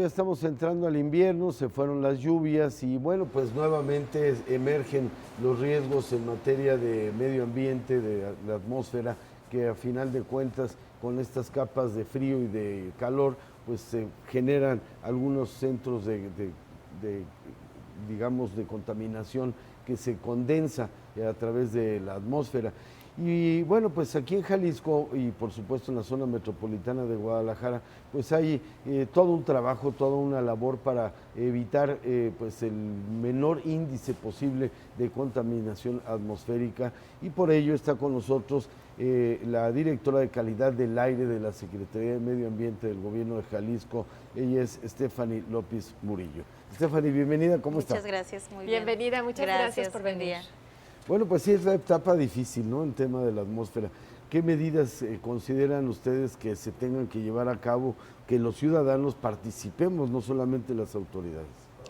Ya estamos entrando al invierno, se fueron las lluvias y bueno, pues nuevamente emergen los riesgos en materia de medio ambiente, de la atmósfera, que a final de cuentas con estas capas de frío y de calor, pues se generan algunos centros de, digamos, de contaminación que se condensa a través de la atmósfera. Y bueno, pues aquí en Jalisco y por supuesto en la zona metropolitana de Guadalajara, pues hay todo un trabajo, toda una labor para evitar pues el menor índice posible de contaminación atmosférica, y por ello está con nosotros la directora de calidad del aire de la Secretaría de Medio Ambiente del Gobierno de Jalisco. Ella es Stephanie López Murillo. Stephanie, bienvenida, ¿cómo está? Muchas gracias, muy bien. Bienvenida, muchas gracias por venir. Bueno, pues sí, es la etapa difícil, ¿no? El tema de la atmósfera. ¿Qué medidas consideran ustedes que se tengan que llevar a cabo, que los ciudadanos participemos, no solamente las autoridades?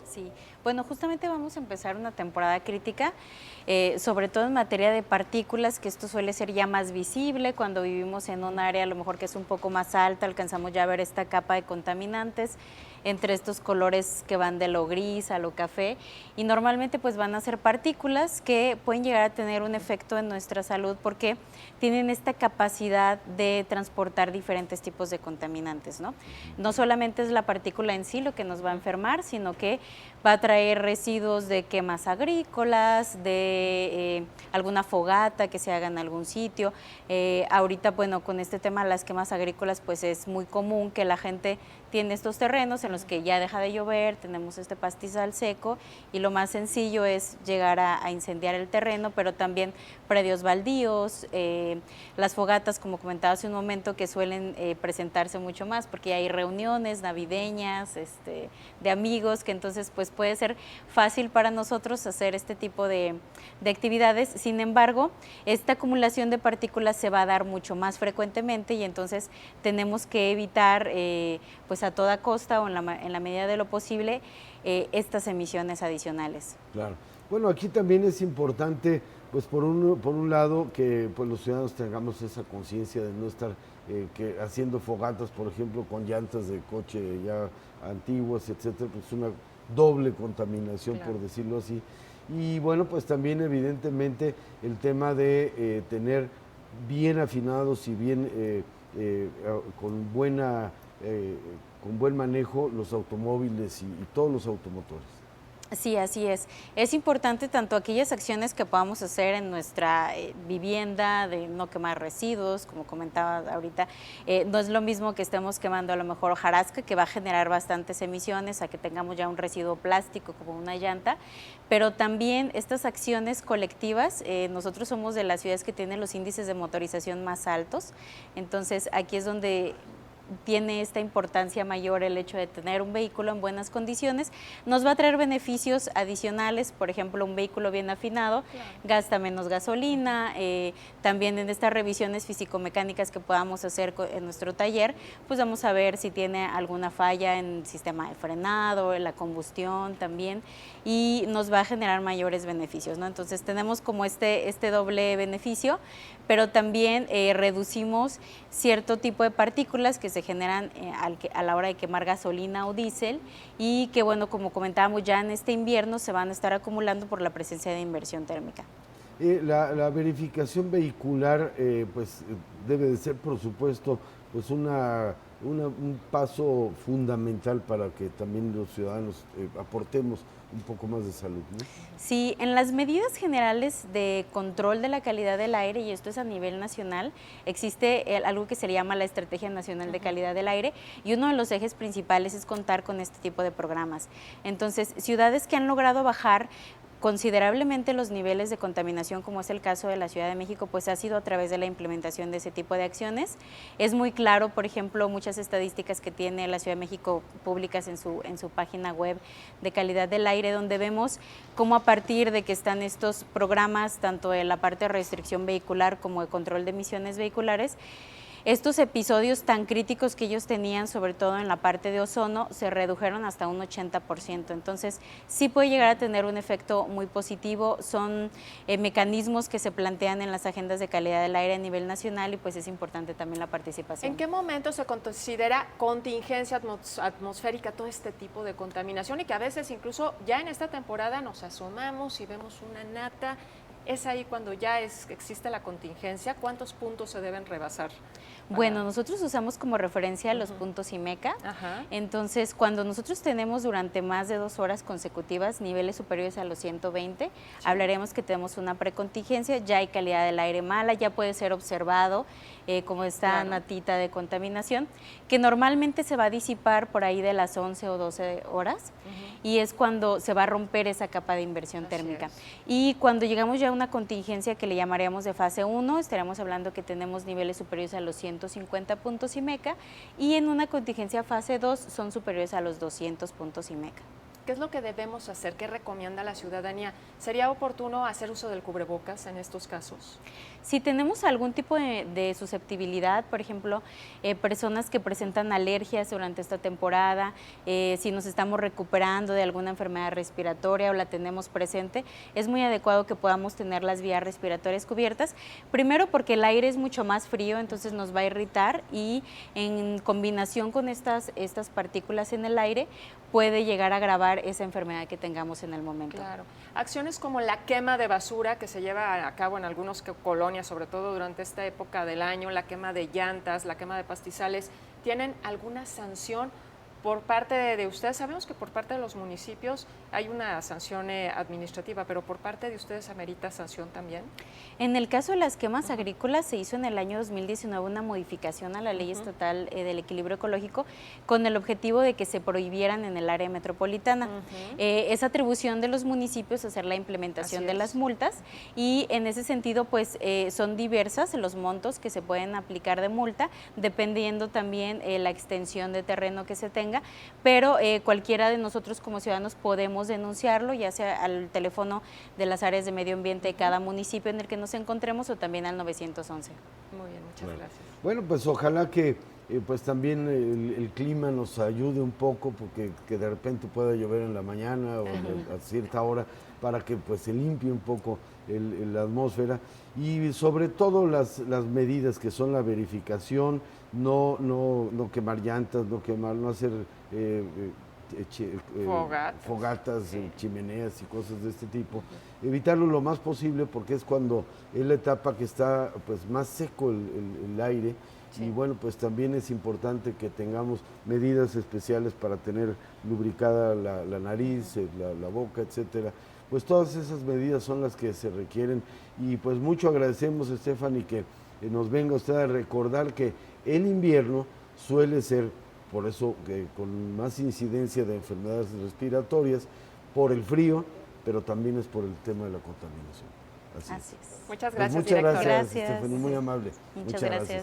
Sí, bueno, justamente vamos a empezar una temporada crítica, sobre todo en materia de partículas, que esto suele ser ya más visible cuando vivimos en un área a lo mejor que es un poco más alta, alcanzamos ya a ver esta capa de contaminantes entre estos colores que van de lo gris a lo café, y normalmente pues van a ser partículas que pueden llegar a tener un efecto en nuestra salud porque tienen esta capacidad de transportar diferentes tipos de contaminantes, ¿no? No solamente es la partícula en sí lo que nos va a enfermar, sino que va a traer residuos de quemas agrícolas, de alguna fogata que se haga en algún sitio. Ahorita, bueno, con este tema de las quemas agrícolas, pues es muy común que la gente tiene estos terrenos en los que ya deja de llover, tenemos este pastizal seco y lo más sencillo es llegar a incendiar el terreno, pero también predios baldíos, las fogatas, como comentaba hace un momento, que suelen presentarse mucho más porque hay reuniones navideñas, de amigos, que entonces pues puede ser fácil para nosotros hacer este tipo de actividades. Sin embargo, esta acumulación de partículas se va a dar mucho más frecuentemente y entonces tenemos que evitar pues a toda costa o en la medida de lo posible estas emisiones adicionales. Claro. Bueno, aquí también es importante, pues por un lado, que pues los ciudadanos tengamos esa conciencia de no estar haciendo fogatas, por ejemplo, con llantas de coche ya antiguas, etcétera, pues una doble contaminación, claro, por decirlo así. Y bueno, pues también evidentemente el tema de tener bien afinados y bien con buen manejo los automóviles y todos los automotores. Sí, así es. Es importante tanto aquellas acciones que podamos hacer en nuestra vivienda, de no quemar residuos, como comentaba ahorita. No es lo mismo que estemos quemando a lo mejor hojarasca, que va a generar bastantes emisiones, a que tengamos ya un residuo plástico como una llanta, pero también estas acciones colectivas, nosotros somos de las ciudades que tienen los índices de motorización más altos, entonces aquí es donde tiene esta importancia mayor el hecho de tener un vehículo en buenas condiciones. Nos va a traer beneficios adicionales, por ejemplo, un vehículo bien afinado, claro, gasta menos gasolina, también en estas revisiones físico-mecánicas que podamos hacer en nuestro taller, pues vamos a ver si tiene alguna falla en el sistema de frenado, en la combustión también, y nos va a generar mayores beneficios, ¿no? Entonces tenemos como este doble beneficio, pero también reducimos cierto tipo de partículas que se generan a la hora de quemar gasolina o diésel y que, bueno, como comentábamos, ya en este invierno se van a estar acumulando por la presencia de inversión térmica. La verificación vehicular pues debe de ser, por supuesto, pues un paso fundamental para que también los ciudadanos aportemos un poco más de salud, ¿no? Sí, en las medidas generales de control de la calidad del aire, y esto es a nivel nacional, existe algo que se le llama la Estrategia Nacional de Calidad del Aire, y uno de los ejes principales es contar con este tipo de programas. Entonces, ciudades que han logrado bajar considerablemente los niveles de contaminación, como es el caso de la Ciudad de México, pues ha sido a través de la implementación de ese tipo de acciones. Es muy claro, por ejemplo, muchas estadísticas que tiene la Ciudad de México públicas en su página web de calidad del aire, donde vemos cómo a partir de que están estos programas, tanto de la parte de restricción vehicular como de control de emisiones vehiculares, estos episodios tan críticos que ellos tenían, sobre todo en la parte de ozono, se redujeron hasta un 80%. Entonces, sí puede llegar a tener un efecto muy positivo. Son mecanismos que se plantean en las agendas de calidad del aire a nivel nacional y pues es importante también la participación. ¿En qué momento se considera contingencia atmosférica todo este tipo de contaminación y que a veces incluso ya en esta temporada nos asomamos y vemos una nata? ¿Es ahí cuando ya existe la contingencia? ¿Cuántos puntos se deben rebasar? Bueno, nosotros usamos como referencia los puntos IMECA. Entonces, cuando nosotros tenemos durante más de 2 horas consecutivas niveles superiores a los 120, hablaremos que tenemos una precontingencia, ya hay calidad del aire mala, ya puede ser observado como esta natita de contaminación, que normalmente se va a disipar por ahí de las 11 o 12 horas, y es cuando se va a romper esa capa de inversión térmica. Y cuando llegamos ya a una contingencia que le llamaríamos de fase 1, estaremos hablando que tenemos niveles superiores a los 150 puntos IMECA, y en una contingencia fase 2 son superiores a los 200 puntos IMECA. ¿Qué es lo que debemos hacer? ¿Qué recomienda la ciudadanía? ¿Sería oportuno hacer uso del cubrebocas en estos casos? Si tenemos algún tipo de susceptibilidad, por ejemplo, personas que presentan alergias durante esta temporada, si nos estamos recuperando de alguna enfermedad respiratoria o la tenemos presente, es muy adecuado que podamos tener las vías respiratorias cubiertas. Primero porque el aire es mucho más frío, entonces nos va a irritar, y en combinación con estas partículas en el aire puede llegar a agravar esa enfermedad que tengamos en el momento. Claro. Acciones como la quema de basura que se lleva a cabo en algunos colonias, sobre todo durante esta época del año, la quema de llantas, la quema de pastizales, ¿tienen alguna sanción por parte de ustedes? Sabemos que por parte de los municipios hay una sanción administrativa, pero por parte de ustedes amerita sanción también. En el caso de las quemas agrícolas se hizo en el año 2019 una modificación a la Ley Estatal del Equilibrio Ecológico con el objetivo de que se prohibieran en el área metropolitana. Es atribución de los municipios hacer la implementación de las multas, y en ese sentido pues son diversas los montos que se pueden aplicar de multa, dependiendo también la extensión de terreno que se tenga, pero cualquiera de nosotros como ciudadanos podemos denunciarlo, ya sea al teléfono de las áreas de medio ambiente de cada municipio en el que nos encontremos, o también al 911. Muy bien, muchas gracias. Bueno, pues ojalá que pues también el clima nos ayude un poco, porque que de repente pueda llover en la mañana o a cierta hora, para que pues se limpie un poco la atmósfera, y sobre todo las medidas que son la verificación, no quemar llantas, no hacer fogatas, chimeneas y cosas de este tipo. Evitarlo lo más posible, porque es cuando es la etapa que está pues más seco el aire. Y bueno, pues también es importante que tengamos medidas especiales para tener lubricada la nariz, la boca, etcétera. Pues todas esas medidas son las que se requieren, y pues mucho agradecemos, Stephanie, que nos venga usted a recordar que el invierno suele ser, por eso, que con más incidencia de enfermedades respiratorias, por el frío, pero también es por el tema de la contaminación. Así es. Muchas gracias, pues muchas director. gracias, Stephanie, muy amable. Muchas gracias.